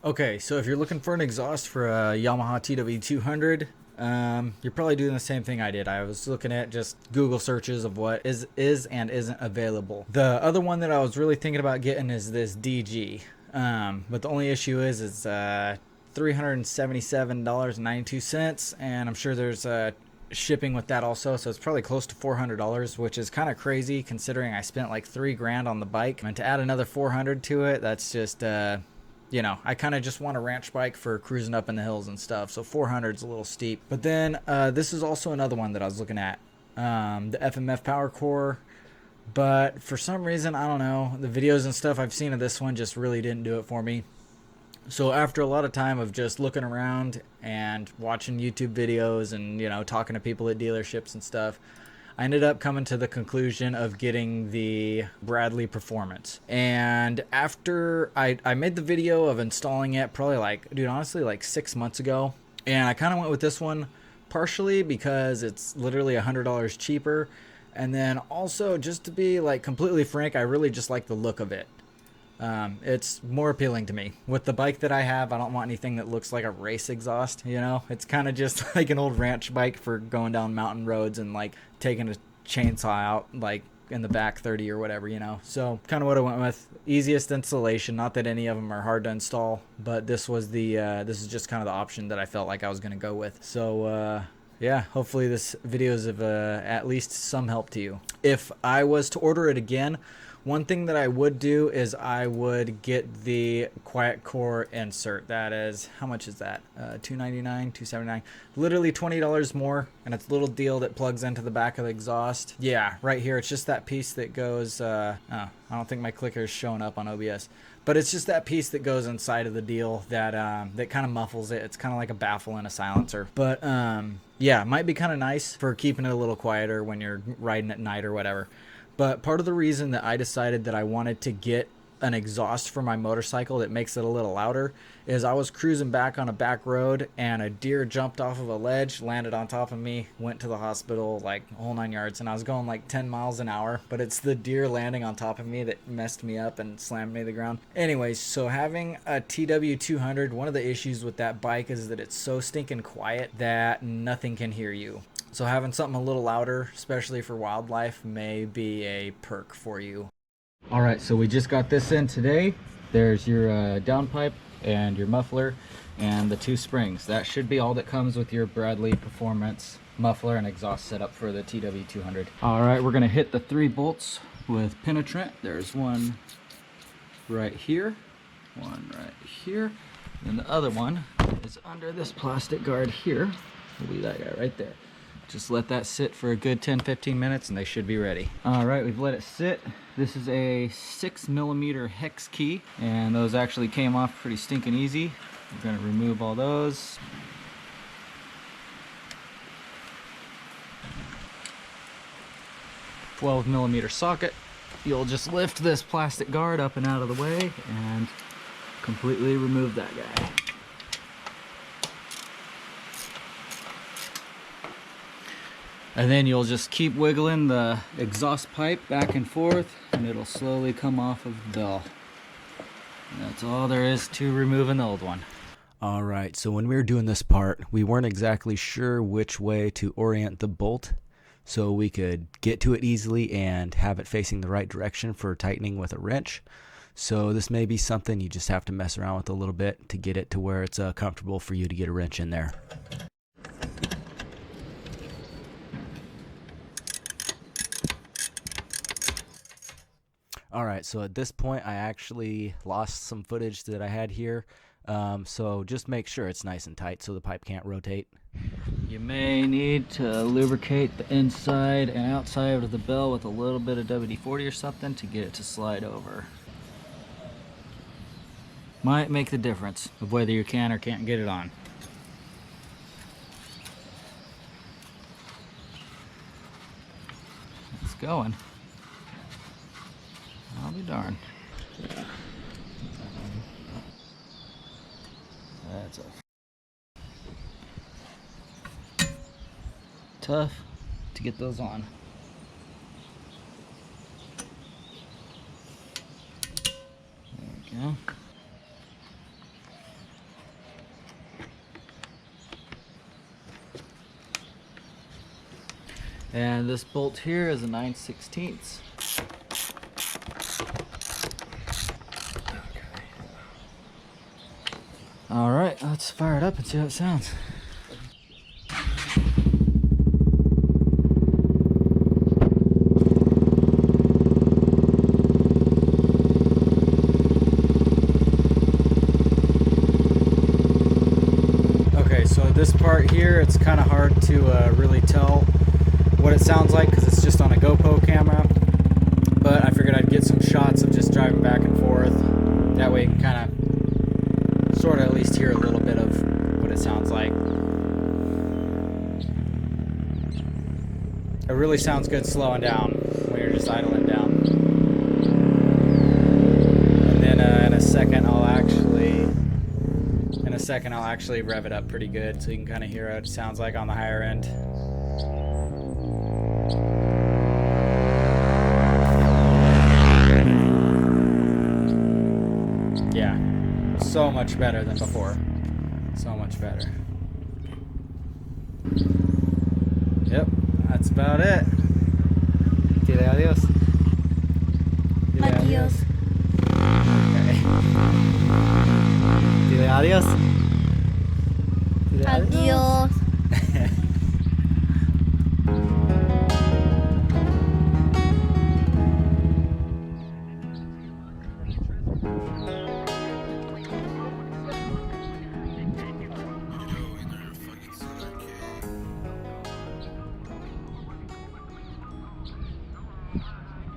Okay, so if you're looking for an exhaust for a Yamaha TW200, you're probably doing the same thing I did. I was looking at just Google searches of what is and isn't available. The other one that I was really thinking about getting is this DG, but the only issue is it's $377.92, and I'm sure there's shipping with that also, so it's probably close to $400, which is kind of crazy considering I spent like $3 grand on the bike, and to add another 400 to it, that's just you know, I kind of just want a ranch bike for cruising up in the hills and stuff, so 400 is a little steep. But then this is also another one that I was looking at, the FMF Power Core, but for some reason, I don't know, the videos and stuff I've seen of this one just really didn't do it for me. So after a lot of time of just looking around and watching YouTube videos and, you know, talking to people at dealerships and stuff, I ended up coming to the conclusion of getting the Bradley Performance. And after I made the video of installing it, probably like, dude, honestly, like 6 months ago. And I kind of went with this one partially because it's literally $100 cheaper. And then also, just to be like completely frank, I really just like the look of it. It's more appealing to me. With the bike that I have, I don't want anything that looks like a race exhaust, you know? It's kind of just like an old ranch bike for going down mountain roads and like taking a chainsaw out like in the back 30 or whatever, you know? So kind of what I went with. Easiest installation, not that any of them are hard to install, but this was the, this is just kind of the option that I felt like I was going to go with. So, yeah, hopefully this video is of at least some help to you. If I was to order it again, one thing that I would do is I would get the Quiet Core insert. That is, how much is that? $299, $279, literally $20 more, and it's a little deal that plugs into the back of the exhaust. Yeah, right here, it's just that piece that goes, oh, I don't think my clicker is showing up on OBS, but it's just that piece that goes inside of the deal that that kind of muffles it. It's kind of like a baffle and a silencer. But yeah, it might be kind of nice for keeping it a little quieter when you're riding at night or whatever. But part of the reason that I decided that I wanted to get an exhaust for my motorcycle that makes it a little louder is I was cruising back on a back road and a deer jumped off of a ledge, landed on top of me, went to the hospital, like whole 9 yards, and I was going like 10 miles an hour, but it's the deer landing on top of me that messed me up and slammed me to the ground. Anyways, so having a TW200, one of the issues with that bike is that it's so stinking quiet that nothing can hear you. So having something a little louder, especially for wildlife, may be a perk for you. All right, so we just got this in today. There's your downpipe and your muffler and the 2 springs. That should be all that comes with your Bradley Performance muffler and exhaust setup for the TW200. All right, we're gonna hit the 3 bolts with penetrant. There's one right here, one right here, and the other one is under this plastic guard here. Will be that guy right there. Just let that sit for a good 10-15 minutes and they should be ready. All right, we've let it sit. This is a 6mm hex key, and those actually came off pretty stinking easy. We're gonna remove all those. $12mm socket. You'll just lift this plastic guard up and out of the way and completely remove that guy. And then you'll just keep wiggling the exhaust pipe back and forth and it'll slowly come off of the bell. And that's all there is to removing the old one. All right, so when we were doing this part, we weren't exactly sure which way to orient the bolt so we could get to it easily and have it facing the right direction for tightening with a wrench. So this may be something you just have to mess around with a little bit to get it to where it's comfortable for you to get a wrench in there. All right, so at this point I actually lost some footage that I had here, so just make sure it's nice and tight so the pipe can't rotate. You may need to lubricate the inside and outside of the bell with a little bit of WD-40 or something to get it to slide over. Might make the difference of whether you can or can't get it on. It's going. I'll be darned. That's tough to get those on. There we go. And this bolt here is a 9/16. All right, let's fire it up and see how it sounds. Okay, so this part here, it's kind of hard to really tell what it sounds like because it's just on a GoPro camera. But I figured I'd get some shots of just driving back and forth. That way you can kind of sort of at least hear a little bit of what it sounds like. It really sounds good slowing down when you're just idling down. And then in a second I'll actually rev it up pretty good so you can kind of hear what it sounds like on the higher end. Yeah, so much better than before. So much better. Yep, that's about it. Dile adios. Dile adios. Okay. Dile adios. Dile Adios. adios.